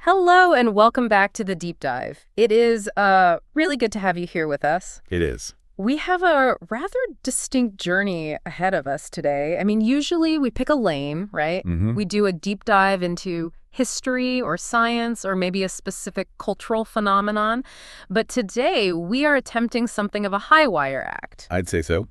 Hello and welcome back to the deep dive. It is really good to have you here with us. It is. We have a rather distinct journey ahead of us today. I mean, usually we pick a lane, right? Mm-hmm. We do a deep dive into history or science or maybe a specific cultural phenomenon. But today we are attempting something of a high wire act. I'd say so.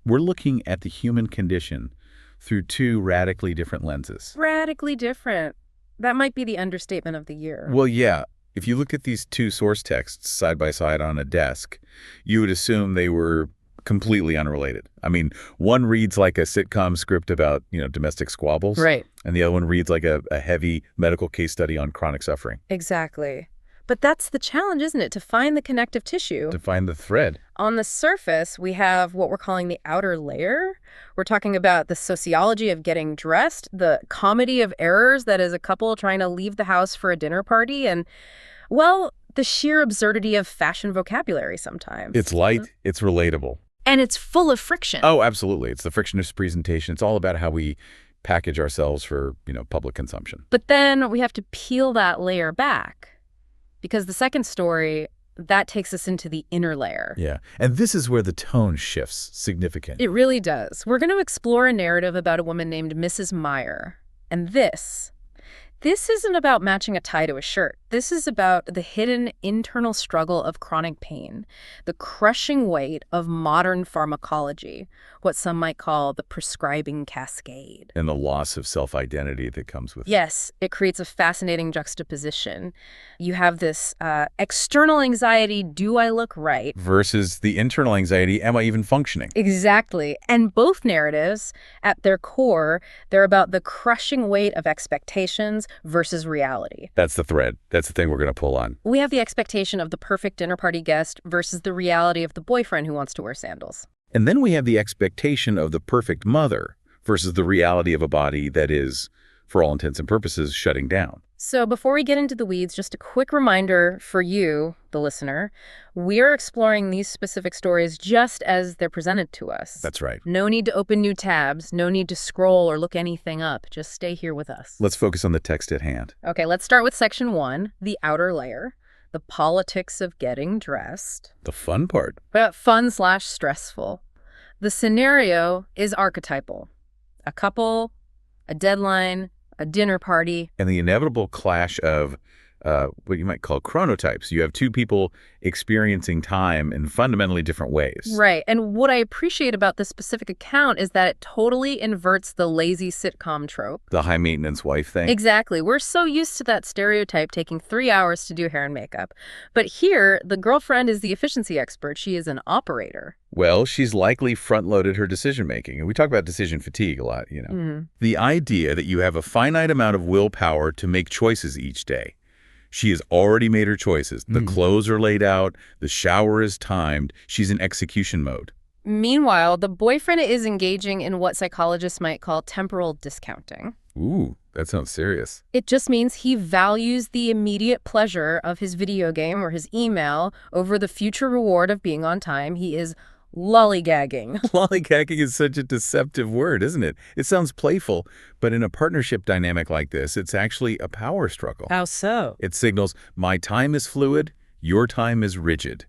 We're looking at the human condition through two radically different lenses. Radically different. That might be the understatement of the year. Well, yeah. If you look at these two source texts side by side on a desk, you would assume they were completely unrelated. I mean, one reads like a sitcom script about, domestic squabbles. Right. And the other one reads like a heavy medical case study on chronic suffering. Exactly. But that's the challenge, isn't it? To find the connective tissue. To find the thread. On the surface, we have what we're calling the outer layer. We're talking about the sociology of getting dressed, the comedy of errors that is a couple trying to leave the house for a dinner party, and, well, the sheer absurdity of fashion vocabulary sometimes. It's light, it's relatable. And it's full of friction. Oh, absolutely. It's the frictionless presentation. It's all about how we package ourselves for, public consumption. But then we have to peel that layer back. Because the second story, that takes us into the inner layer. Yeah. And this is where the tone shifts significantly. It really does. We're going to explore a narrative about a woman named Mrs. Meyer. And this isn't about matching a tie to a shirt. This is about the hidden internal struggle of chronic pain, the crushing weight of modern pharmacology, what some might call the prescribing cascade. And the loss of self-identity that comes with it. Yes, it creates a fascinating juxtaposition. You have this external anxiety, do I look right? Versus the internal anxiety, am I even functioning? Exactly. And both narratives, at their core, they're about the crushing weight of expectations versus reality. That's the thread. That's the thing we're going to pull on. We have the expectation of the perfect dinner party guest versus the reality of the boyfriend who wants to wear sandals. And then we have the expectation of the perfect mother versus the reality of a body that is, for all intents and purposes, shutting down. So before we get into the weeds, just a quick reminder for you, the listener, we're exploring these specific stories just as they're presented to us. That's right. No need to open new tabs, no need to scroll or look anything up. Just stay here with us. Let's focus on the text at hand. Okay, let's start with section 1, the outer layer, the politics of getting dressed. The fun part. But fun/stressful. The scenario is archetypal. A couple, a deadline, a dinner party. And the inevitable clash of what you might call chronotypes. You have two people experiencing time in fundamentally different ways. Right. And what I appreciate about this specific account is that it totally inverts the lazy sitcom trope. The high-maintenance wife thing. Exactly. We're so used to that stereotype taking 3 hours to do hair and makeup. But here, the girlfriend is the efficiency expert. She is an operator. Well, she's likely front-loaded her decision-making. And we talk about decision fatigue a lot, The idea that you have a finite amount of willpower to make choices each day. She has already made her choices. The clothes are laid out. The shower is timed. She's in execution mode. Meanwhile, the boyfriend is engaging in what psychologists might call temporal discounting. Ooh, that sounds serious. It just means he values the immediate pleasure of his video game or his email over the future reward of being on time. He is lollygagging. Lollygagging is such a deceptive word, isn't it? It sounds playful, but in a partnership dynamic like this, it's actually a power struggle. How so? It signals my time is fluid, your time is rigid.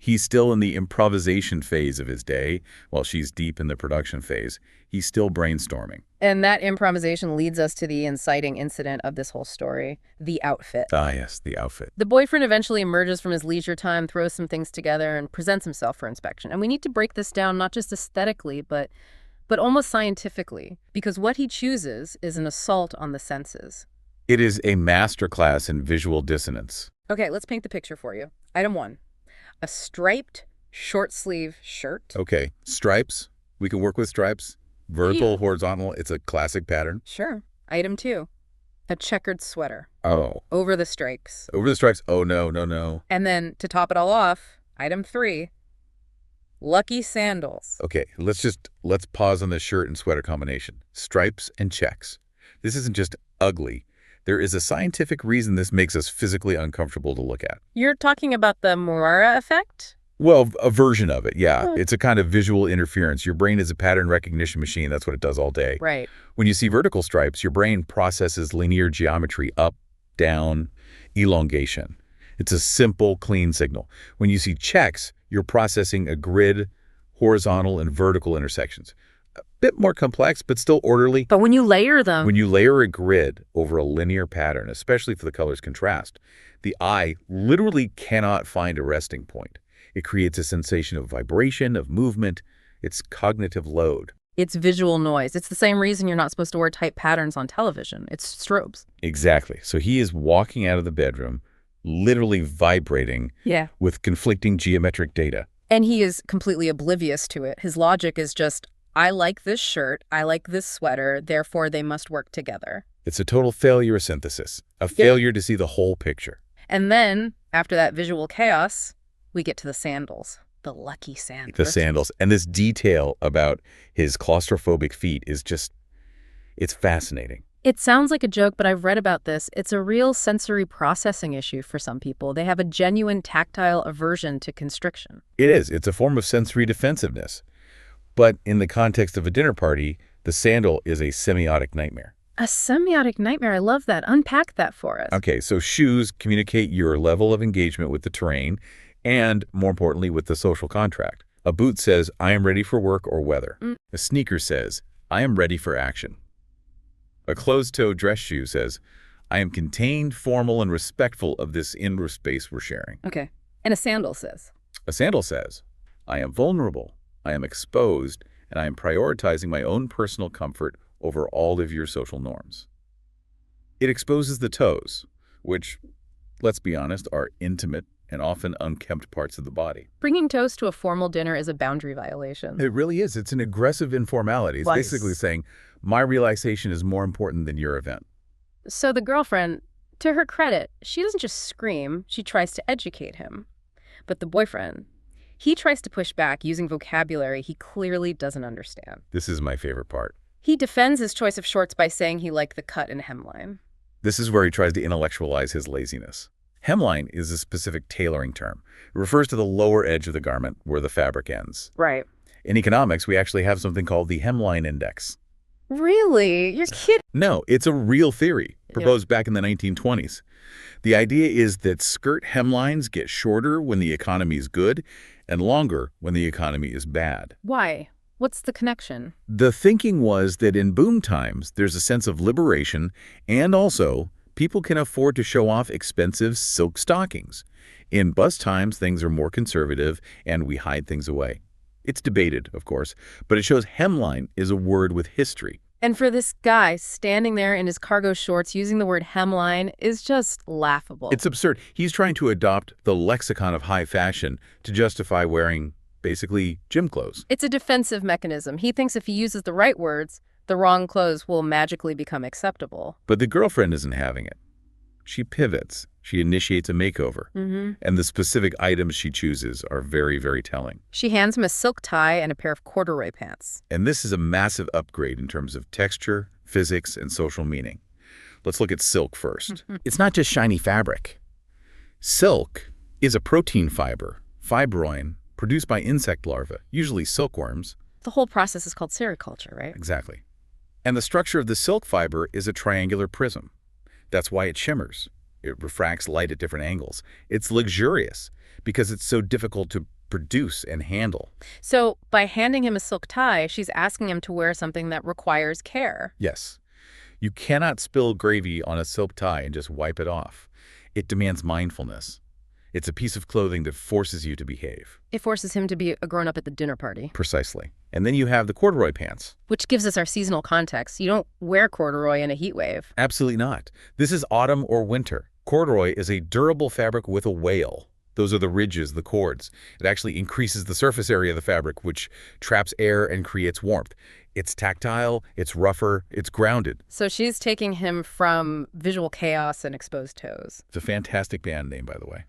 He's still in the improvisation phase of his day, while she's deep in the production phase. He's still brainstorming. And that improvisation leads us to the inciting incident of this whole story, the outfit. Ah, yes, the outfit. The boyfriend eventually emerges from his leisure time, throws some things together, and presents himself for inspection. And we need to break this down not just aesthetically, but almost scientifically, because what he chooses is an assault on the senses. It is a masterclass in visual dissonance. Okay, let's paint the picture for you. Item 1. A striped short-sleeve shirt. Okay, stripes. We can work with stripes. Vertical, horizontal. It's a classic pattern. Sure. Item 2. A checkered sweater. Oh. Over the stripes. Over the stripes. Oh, no, no, no. And then, to top it all off, item 3. Lucky sandals. Okay, let's pause on the shirt and sweater combination. Stripes and checks. This isn't just ugly. There is a scientific reason this makes us physically uncomfortable to look at. You're talking about the Moiré effect? Well, a version of it, yeah. It's a kind of visual interference. Your brain is a pattern recognition machine. That's what it does all day. Right. When you see vertical stripes, your brain processes linear geometry up, down, elongation. It's a simple, clean signal. When you see checks, you're processing a grid, horizontal and vertical intersections. A bit more complex, but still orderly. But when you layer them... When you layer a grid over a linear pattern, especially if the colors contrast, the eye literally cannot find a resting point. It creates a sensation of vibration, of movement. It's cognitive load. It's visual noise. It's the same reason you're not supposed to wear tight patterns on television. It's strobes. Exactly. So he is walking out of the bedroom, literally vibrating with conflicting geometric data. And he is completely oblivious to it. His logic is just, I like this shirt, I like this sweater, therefore they must work together. It's a total failure of synthesis, a failure to see the whole picture. And then, after that visual chaos, we get to the sandals. The lucky sandals. The sandals. And this detail about his claustrophobic feet is just, it's fascinating. It sounds like a joke, but I've read about this. It's a real sensory processing issue for some people. They have a genuine tactile aversion to constriction. It is. It's a form of sensory defensiveness. But in the context of a dinner party, the sandal is a semiotic nightmare. A semiotic nightmare. I love that. Unpack that for us. Okay, so shoes communicate your level of engagement with the terrain and, more importantly, with the social contract. A boot says, I am ready for work or weather. A sneaker says, I am ready for action. A closed-toe dress shoe says, I am contained, formal, and respectful of this inner space we're sharing. Okay. And a sandal says? A sandal says, I am vulnerable, I am exposed, and I am prioritizing my own personal comfort over all of your social norms. It exposes the toes, which, let's be honest, are intimate and often unkempt parts of the body. Bringing toast to a formal dinner is a boundary violation. It really is. It's an aggressive informality. It's basically saying, my relaxation is more important than your event. So the girlfriend, to her credit, she doesn't just scream, she tries to educate him. But the boyfriend, he tries to push back using vocabulary he clearly doesn't understand. This is my favorite part. He defends his choice of shorts by saying he liked the cut and hemline. This is where he tries to intellectualize his laziness. Hemline is a specific tailoring term. It refers to the lower edge of the garment where the fabric ends. Right. In economics, we actually have something called the hemline index. Really? You're kidding? No, it's a real theory proposed back in the 1920s. The idea is that skirt hemlines get shorter when the economy is good and longer when the economy is bad. Why? What's the connection? The thinking was that in boom times, there's a sense of liberation, and also people can afford to show off expensive silk stockings. In bust times, things are more conservative, and we hide things away. It's debated, of course, but it shows hemline is a word with history. And for this guy standing there in his cargo shorts using the word hemline is just laughable. It's absurd. He's trying to adopt the lexicon of high fashion to justify wearing, basically, gym clothes. It's a defensive mechanism. He thinks if he uses the right words, the wrong clothes will magically become acceptable. But the girlfriend isn't having it. She pivots. She initiates a makeover. And the specific items she chooses are very, very telling. She hands him a silk tie and a pair of corduroy pants. And this is a massive upgrade in terms of texture, physics, and social meaning. Let's look at silk first. It's not just shiny fabric. Silk is a protein fiber, fibroin, produced by insect larvae, usually silkworms. The whole process is called sericulture, right? Exactly. And the structure of the silk fiber is a triangular prism. That's why it shimmers. It refracts light at different angles. It's luxurious because it's so difficult to produce and handle. So by handing him a silk tie, she's asking him to wear something that requires care. Yes. You cannot spill gravy on a silk tie and just wipe it off. It demands mindfulness. It's a piece of clothing that forces you to behave. It forces him to be a grown-up at the dinner party. Precisely. And then you have the corduroy pants. Which gives us our seasonal context. You don't wear corduroy in a heat wave. Absolutely not. This is autumn or winter. Corduroy is a durable fabric with a wale. Those are the ridges, the cords. It actually increases the surface area of the fabric, which traps air and creates warmth. It's tactile, it's rougher, it's grounded. So she's taking him from visual chaos and exposed toes. It's a fantastic band name, by the way.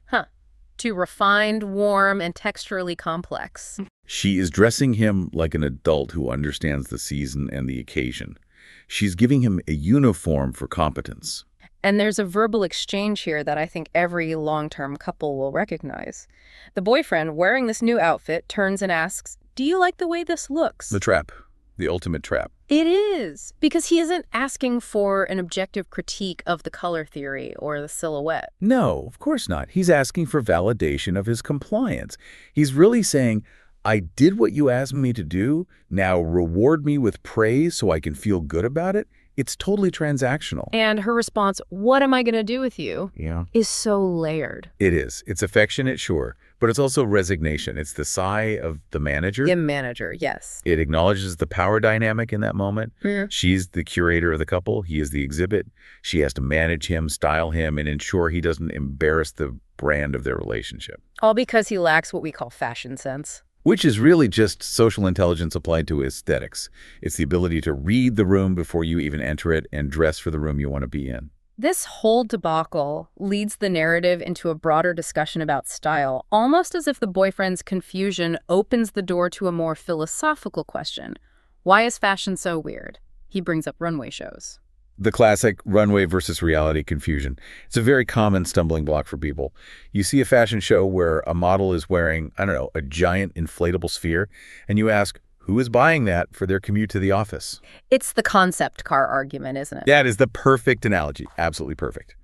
To refined, warm, and texturally complex. She is dressing him like an adult who understands the season and the occasion. She's giving him a uniform for competence. And there's a verbal exchange here that I think every long-term couple will recognize. The boyfriend, wearing this new outfit, turns and asks, "Do you like the way this looks?" The trap. The ultimate trap. It is, because he isn't asking for an objective critique of the color theory or the silhouette. No, of course not. He's asking for validation of his compliance. He's really saying, I did what you asked me to do. Now reward me with praise so I can feel good about it. It's totally transactional. And her response, what am I going to do with you, Yeah. is so layered. It is. It's affectionate, sure, but it's also resignation. It's the sigh of the manager. The manager, yes. It acknowledges the power dynamic in that moment. She's the curator of the couple. He is the exhibit. She has to manage him, style him, and ensure he doesn't embarrass the brand of their relationship. All because he lacks what we call fashion sense. Which is really just social intelligence applied to aesthetics. It's the ability to read the room before you even enter it and dress for the room you want to be in. This whole debacle leads the narrative into a broader discussion about style, almost as if the boyfriend's confusion opens the door to a more philosophical question. Why is fashion so weird? He brings up runway shows. The classic runway versus reality confusion. It's a very common stumbling block for people. You see a fashion show where a model is wearing, I don't know, a giant inflatable sphere, and you ask, who is buying that for their commute to the office? It's the concept car argument, isn't it? That is the perfect analogy. Absolutely perfect.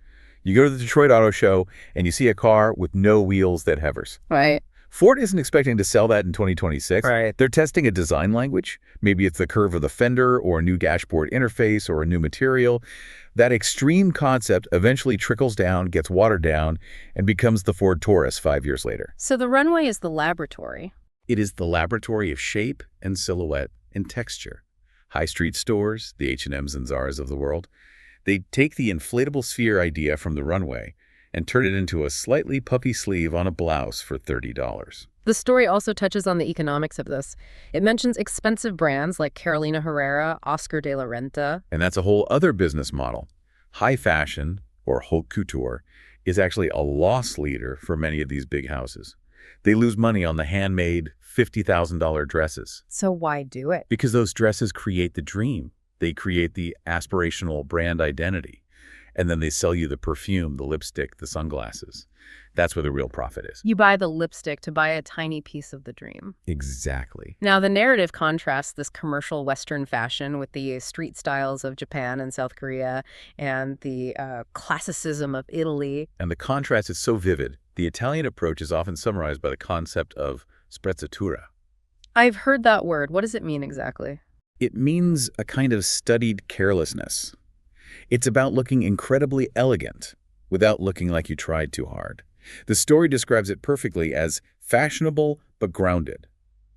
You go to the Detroit Auto Show, and you see a car with no wheels that hovers. Right. Ford isn't expecting to sell that in 2026. Right. They're testing a design language. Maybe it's the curve of the fender or a new dashboard interface or a new material. That extreme concept eventually trickles down, gets watered down, and becomes the Ford Taurus 5 years later. So the runway is the laboratory. It is the laboratory of shape and silhouette and texture. High street stores, the H&Ms and Zaras of the world, they take the inflatable sphere idea from the runway and turn it into a slightly puffy sleeve on a blouse for $30. The story also touches on the economics of this. It mentions expensive brands like Carolina Herrera, Oscar de la Renta. And that's a whole other business model. High fashion, or haute couture, is actually a loss leader for many of these big houses. They lose money on the handmade $50,000 dresses. So why do it? Because those dresses create the dream. They create the aspirational brand identity. And then they sell you the perfume, the lipstick, the sunglasses. That's where the real profit is. You buy the lipstick to buy a tiny piece of the dream. Exactly. Now, the narrative contrasts this commercial Western fashion with the street styles of Japan and South Korea and the classicism of Italy. And the contrast is so vivid. The Italian approach is often summarized by the concept of sprezzatura. I've heard that word. What does it mean exactly? It means a kind of studied carelessness. It's about looking incredibly elegant without looking like you tried too hard. The story describes it perfectly as fashionable but grounded.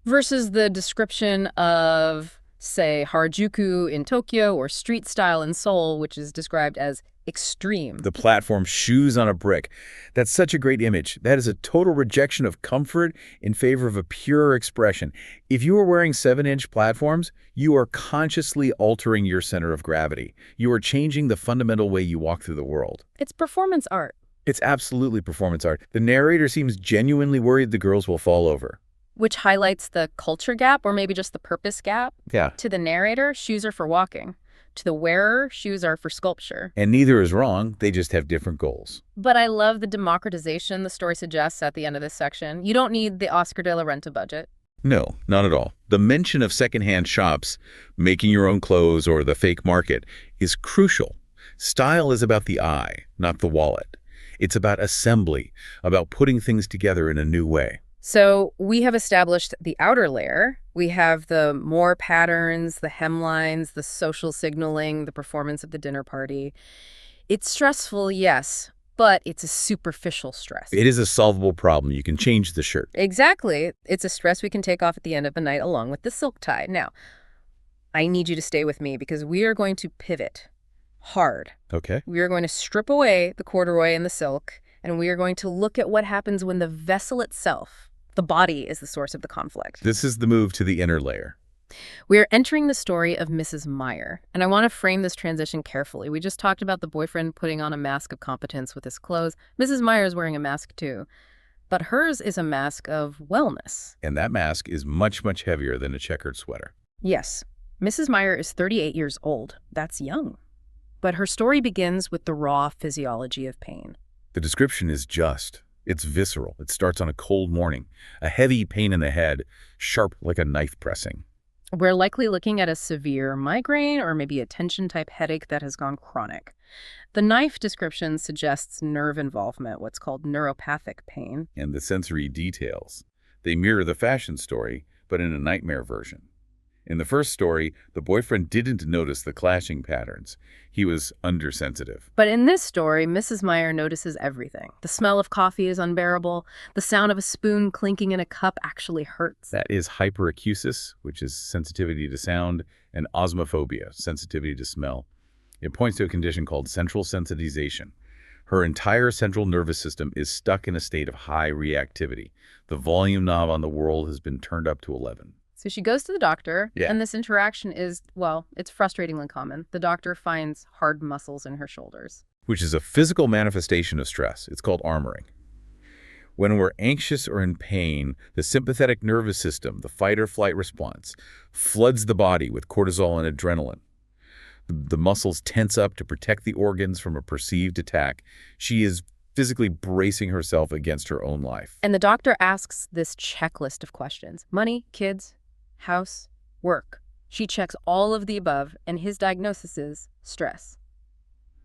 Versus the description of, say, Harajuku in Tokyo or street style in Seoul, which is described as extreme. The platform shoes on a brick. That's such a great image. That is a total rejection of comfort in favor of a pure expression. If you are wearing 7-inch platforms, you are consciously altering your center of gravity. You are changing the fundamental way you walk through the world. It's performance art. It's absolutely performance art. The narrator seems genuinely worried the girls will fall over. Which highlights the culture gap, or maybe just the purpose gap. Yeah. To the narrator, shoes are for walking. To the wearer, shoes are for sculpture. And neither is wrong. They just have different goals. But I love the democratization the story suggests at the end of this section. You don't need the Oscar de la Renta budget. No, not at all. The mention of secondhand shops, making your own clothes, or the fake market is crucial. Style is about the eye, not the wallet. It's about assembly, about putting things together in a new way. So we have established the outer layer. We have the more patterns, the hemlines, the social signaling, the performance of the dinner party. It's stressful, yes, but it's a superficial stress. It is a solvable problem. You can change the shirt. Exactly. It's a stress we can take off at the end of the night along with the silk tie. Now, I need you to stay with me because we are going to pivot hard. Okay. We are going to strip away the corduroy and the silk, and we are going to look at what happens when the vessel itself, the body, is the source of the conflict. This is the move to the inner layer. We are entering the story of Mrs. Meyer, and I want to frame this transition carefully. We just talked about the boyfriend putting on a mask of competence with his clothes. Mrs. Meyer is wearing a mask too, but hers is a mask of wellness. And that mask is much, much heavier than a checkered sweater. Yes, Mrs. Meyer is 38 years old. That's young. But her story begins with the raw physiology of pain. The description is just. It's visceral. It starts on a cold morning, a heavy pain in the head, sharp like a knife pressing. We're likely looking at a severe migraine or maybe a tension-type headache that has gone chronic. The knife description suggests nerve involvement, what's called neuropathic pain. And the sensory details. They mirror the fashion story, but in a nightmare version. In the first story, the boyfriend didn't notice the clashing patterns. He was undersensitive. But in this story, Mrs. Meyer notices everything. The smell of coffee is unbearable. The sound of a spoon clinking in a cup actually hurts. That is hyperacusis, which is sensitivity to sound, and osmophobia, sensitivity to smell. It points to a condition called central sensitization. Her entire central nervous system is stuck in a state of high reactivity. The volume knob on the world has been turned up to 11. So she goes to the doctor, Yeah. and this interaction is, well, it's frustratingly common. The doctor finds hard muscles in her shoulders. Which is a physical manifestation of stress. It's called armoring. When we're anxious or in pain, the sympathetic nervous system, the fight-or-flight response, floods the body with cortisol and adrenaline. The muscles tense up to protect the organs from a perceived attack. She is physically bracing herself against her own life. And the doctor asks this checklist of questions. Money, kids, house, work. She checks all of the above, and his diagnosis is stress.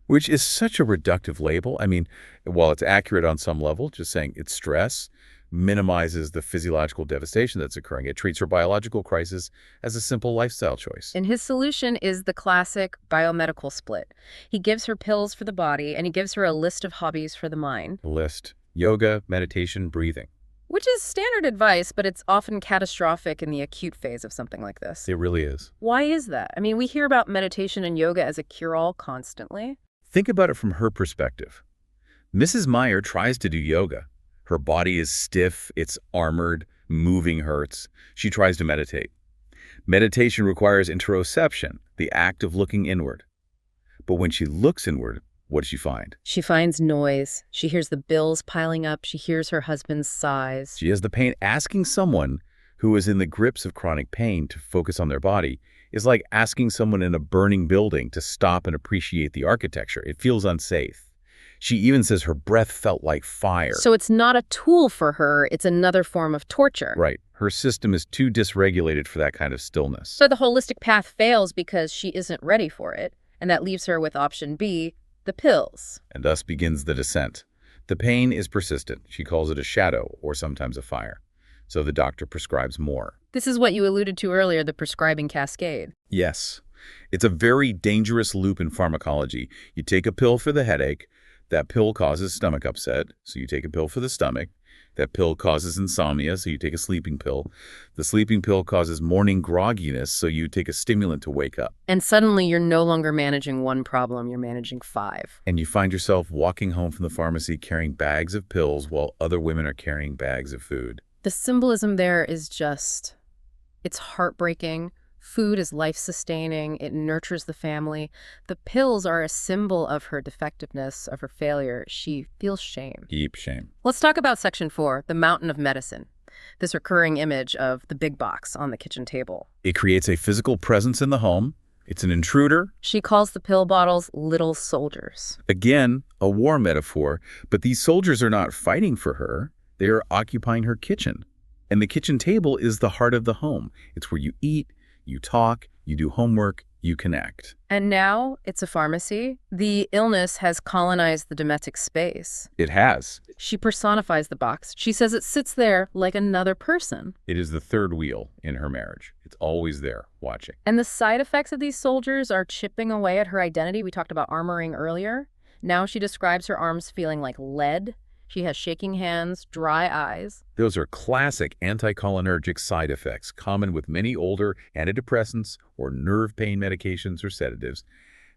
Which is such a reductive label. I mean, while it's accurate on some level, just saying it's stress minimizes the physiological devastation that's occurring. It treats her biological crisis as a simple lifestyle choice. And his solution is the classic biomedical split. He gives her pills for the body, and he gives her a list of hobbies for the mind. The list: yoga, meditation, breathing. Which is standard advice, but it's often catastrophic in the acute phase of something like this. It really is. Why is that? I mean, we hear about meditation and yoga as a cure-all constantly. Think about it from her perspective. Mrs. Meyer tries to do yoga. Her body is stiff, it's armored, moving hurts. She tries to meditate. Meditation requires interoception, the act of looking inward. But when she looks inward, what does she find? She finds noise. She hears the bills piling up. She hears her husband's sighs. She has the pain. Asking someone who is in the grips of chronic pain to focus on their body is like asking someone in a burning building to stop and appreciate the architecture. It feels unsafe. She even says her breath felt like fire. So it's not a tool for her. It's another form of torture. Right. Her system is too dysregulated for that kind of stillness. So the holistic path fails because she isn't ready for it. And that leaves her with option B, the pills. And thus begins the descent. The pain is persistent. She calls it a shadow or sometimes a fire. So the doctor prescribes more. This is what you alluded to earlier, the prescribing cascade. Yes. It's a very dangerous loop in pharmacology. You take a pill for the headache. That pill causes stomach upset, so you take a pill for the stomach. That pill causes insomnia, so you take a sleeping pill. The sleeping pill causes morning grogginess, so you take a stimulant to wake up. And suddenly you're no longer managing one problem, you're managing 5. And you find yourself walking home from the pharmacy carrying bags of pills while other women are carrying bags of food. The symbolism there is just, it's heartbreaking. Food is life-sustaining. It nurtures the family. The pills are a symbol of her defectiveness, of her failure. She feels shame. Deep shame. Let's talk about Section 4, the mountain of medicine. This recurring image of the big box on the kitchen table. It creates a physical presence in the home. It's an intruder. She calls the pill bottles little soldiers. Again, a war metaphor, but these soldiers are not fighting for her. They are occupying her kitchen. And the kitchen table is the heart of the home. It's where you eat, you talk, you do homework, you connect. And now it's a pharmacy. The illness has colonized the domestic space. It has. She personifies the box. She says it sits there like another person. It is the third wheel in her marriage. It's always there, watching. And the side effects of these soldiers are chipping away at her identity. We talked about armoring earlier. Now she describes her arms feeling like lead. She has shaking hands, dry eyes. Those are classic anticholinergic side effects common with many older antidepressants or nerve pain medications or sedatives.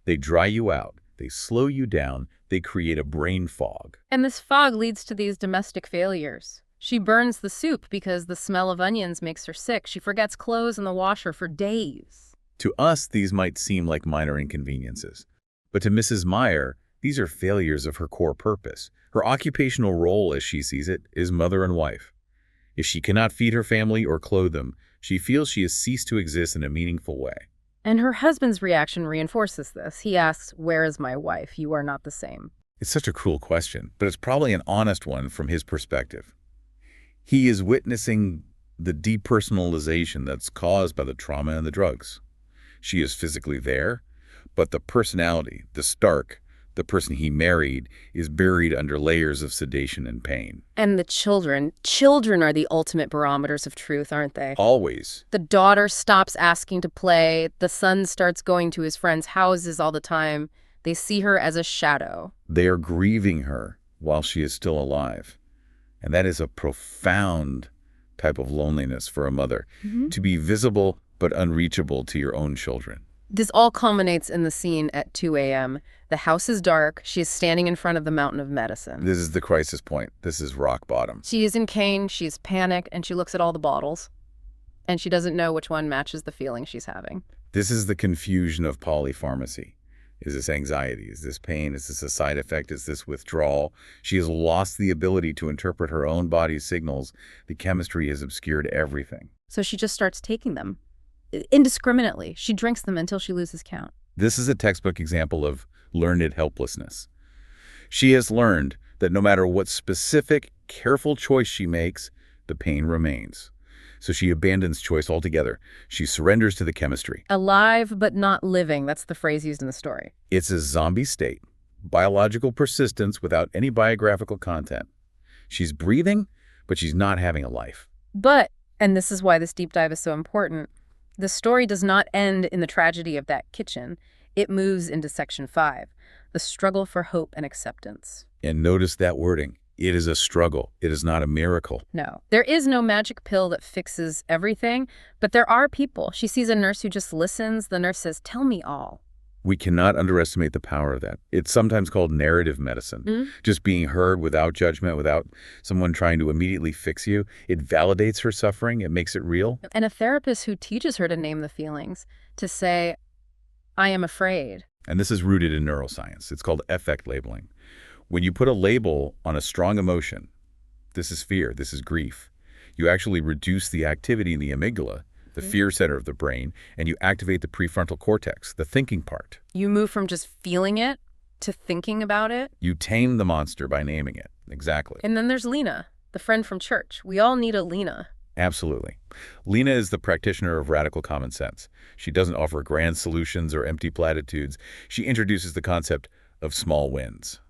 They dry you out. They slow you down. They create a brain fog. And this fog leads to these domestic failures. She burns the soup because the smell of onions makes her sick. She forgets clothes in the washer for days. To us, these might seem like minor inconveniences. But to Mrs. Meyer, these are failures of her core purpose. Her occupational role, as she sees it, is mother and wife. If she cannot feed her family or clothe them, she feels she has ceased to exist in a meaningful way. And her husband's reaction reinforces this. He asks, "Where is my wife? You are not the same." It's such a cruel question, but it's probably an honest one from his perspective. He is witnessing the depersonalization that's caused by the trauma and the drugs. She is physically there, but the personality, the Stark, the person he married, is buried under layers of sedation and pain. And the children. Children are the ultimate barometers of truth, aren't they? Always. The daughter stops asking to play. The son starts going to his friends' houses all the time. They see her as a shadow. They are grieving her while she is still alive. And that is a profound type of loneliness for a mother, to be visible but unreachable to your own children. This all culminates in the scene at 2 a.m. The house is dark. She is standing in front of the mountain of medicine. This is the crisis point. This is rock bottom. She is in cane, she's panicked, and she looks at all the bottles. And she doesn't know which one matches the feeling she's having. This is the confusion of polypharmacy. Is this anxiety? Is this pain? Is this a side effect? Is this withdrawal? She has lost the ability to interpret her own body's signals. The chemistry has obscured everything. So she just starts taking them. Indiscriminately. She drinks them until she loses count. This is a textbook example of learned helplessness. She has learned that no matter what specific, careful choice she makes, the pain remains. So she abandons choice altogether. She surrenders to the chemistry. Alive but not living. That's the phrase used in the story. It's a zombie state, biological persistence without any biographical content. She's breathing, but she's not having a life. But, and this is why this deep dive is so important, the story does not end in the tragedy of that kitchen. It moves into section 5, the struggle for hope and acceptance. And notice that wording. It is a struggle. It is not a miracle. No. There is no magic pill that fixes everything, but there are people. She sees a nurse who just listens. The nurse says, "Tell me all." We cannot underestimate the power of that. It's sometimes called narrative medicine. Just being heard without judgment, without someone trying to immediately fix you. It validates her suffering. It makes it real. And a therapist who teaches her to name the feelings, to say, "I am afraid." And this is rooted in neuroscience. It's called affect labeling. When you put a label on a strong emotion, this is fear, this is grief, you actually reduce the activity in the amygdala, the fear center of the brain, and you activate the prefrontal cortex, the thinking part. You move from just feeling it to thinking about it. You tame the monster by naming it. Exactly. And then there's Lena, the friend from church. We all need a Lena. Absolutely. Lena is the practitioner of radical common sense. She doesn't offer grand solutions or empty platitudes. She introduces the concept of small wins.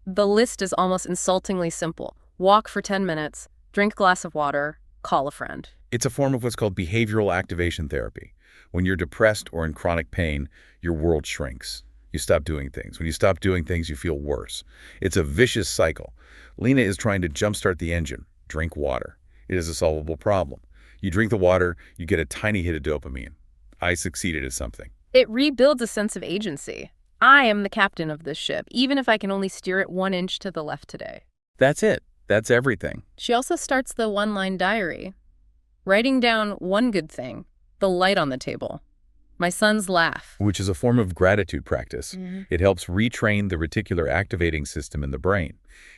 The list is almost insultingly simple. Walk for 10 minutes, drink a glass of water, call a friend. It's a form of what's called behavioral activation therapy. When you're depressed or in chronic pain, your world shrinks. You stop doing things. When you stop doing things, you feel worse. It's a vicious cycle. Lena is trying to jumpstart the engine. Drink water. It is a solvable problem. You drink the water, you get a tiny hit of dopamine. I succeeded at something. It rebuilds a sense of agency. I am the captain of this ship, even if I can only steer it 1 inch to the left today. That's it. That's everything. She also starts the one-line diary, writing down one good thing, the light on the table, my son's laugh. Which is a form of gratitude practice. It helps retrain the reticular activating system in the brain.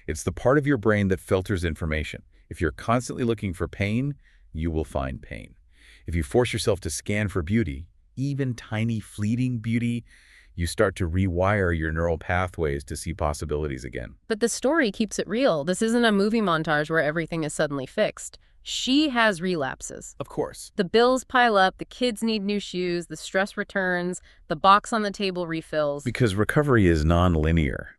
It's the part of your brain that filters information. If you're constantly looking for pain, you will find pain. If you force yourself to scan for beauty, even tiny fleeting beauty, you start to rewire your neural pathways to see possibilities again. But the story keeps it real. This isn't a movie montage where everything is suddenly fixed. She has relapses. Of course. The bills pile up, the kids need new shoes, the stress returns, the box on the table refills. Because recovery is non-linear.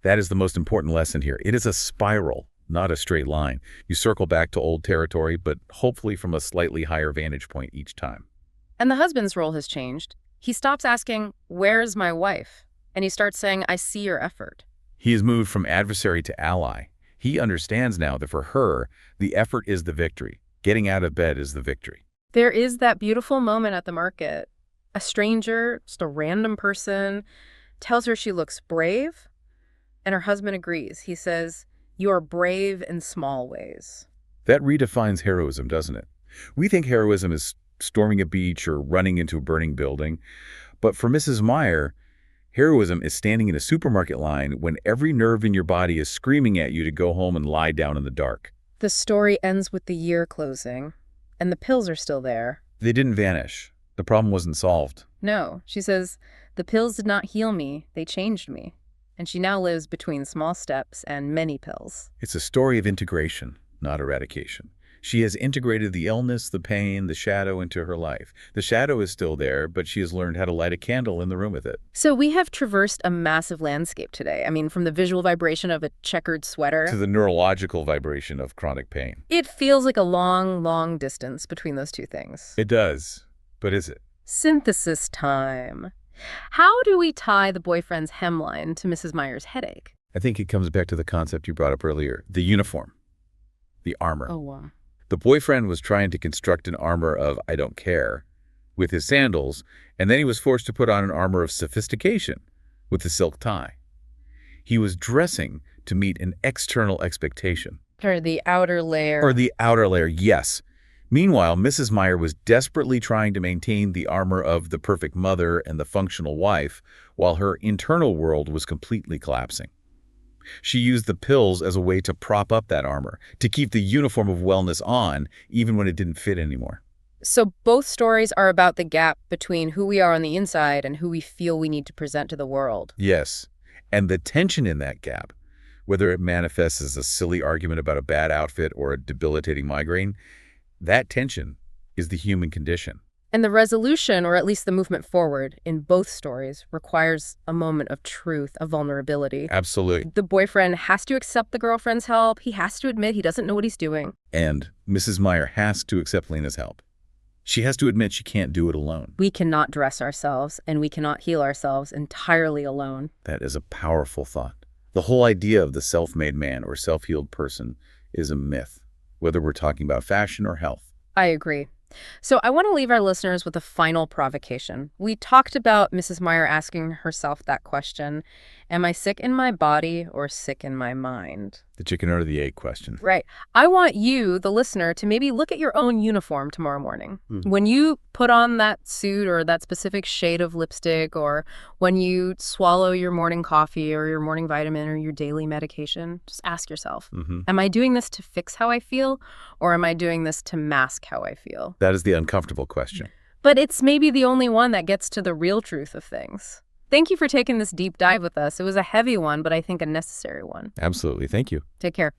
That is the most important lesson here. It is a spiral, not a straight line. You circle back to old territory, but hopefully from a slightly higher vantage point each time. And the husband's role has changed. He stops asking, "Where's my wife?" And he starts saying, "I see your effort." He has moved from adversary to ally. He understands now that for her, the effort is the victory. Getting out of bed is the victory. There is that beautiful moment at the market. A stranger, just a random person, tells her she looks brave, and her husband agrees. He says, "You are brave in small ways." That redefines heroism, doesn't it? We think heroism is storming a beach or running into a burning building. But for Mrs. Meyer, heroism is standing in a supermarket line when every nerve in your body is screaming at you to go home and lie down in the dark. The story ends with the year closing, and the pills are still there. They didn't vanish. The problem wasn't solved. No, she says, "The pills did not heal me, they changed me." And she now lives between small steps and many pills. It's a story of integration, not eradication. She has integrated the illness, the pain, the shadow into her life. The shadow is still there, but she has learned how to light a candle in the room with it. So we have traversed a massive landscape today. I mean, from the visual vibration of a checkered sweater To the neurological vibration of chronic pain. It feels like a long, long distance between those two things. It does. But is it? Synthesis time. How do we tie the boyfriend's hemline to Mrs. Meyer's headache? I think it comes back to the concept you brought up earlier, the uniform, the armor. Oh, wow. The boyfriend was trying to construct an armor of I don't care with his sandals, and then he was forced to put on an armor of sophistication with the silk tie. He was dressing to meet an external expectation. Or the outer layer. Or the outer layer, yes. Meanwhile, Mrs. Meyer was desperately trying to maintain the armor of the perfect mother and the functional wife, while her internal world was completely collapsing. She used the pills as a way to prop up that armor, to keep the uniform of wellness on, even when it didn't fit anymore. So both stories are about the gap between who we are on the inside and who we feel we need to present to the world. Yes, and the tension in that gap, whether it manifests as a silly argument about a bad outfit or a debilitating migraine, that tension is the human condition. And the resolution, or at least the movement forward, in both stories requires a moment of truth, of vulnerability. Absolutely. The boyfriend has to accept the girlfriend's help. He has to admit he doesn't know what he's doing. And Mrs. Meyer has to accept Lena's help. She has to admit she can't do it alone. We cannot dress ourselves, and we cannot heal ourselves entirely alone. That is a powerful thought. The whole idea of the self-made man or self-healed person is a myth, whether we're talking about fashion or health. I agree. So I want to leave our listeners with a final provocation. We talked about Mrs. Meyer asking herself that question, am I sick in my body or sick in my mind? The chicken or the egg question. Right. I want you, the listener, to maybe look at your own uniform tomorrow morning. When you put on that suit or that specific shade of lipstick, or when you swallow your morning coffee or your morning vitamin or your daily medication, just ask yourself, am I doing this to fix how I feel, or am I doing this to mask how I feel? That is the uncomfortable question. But it's maybe the only one that gets to the real truth of things. Thank you for taking this deep dive with us. It was a heavy one, but I think a necessary one. Absolutely. Thank you. Take care.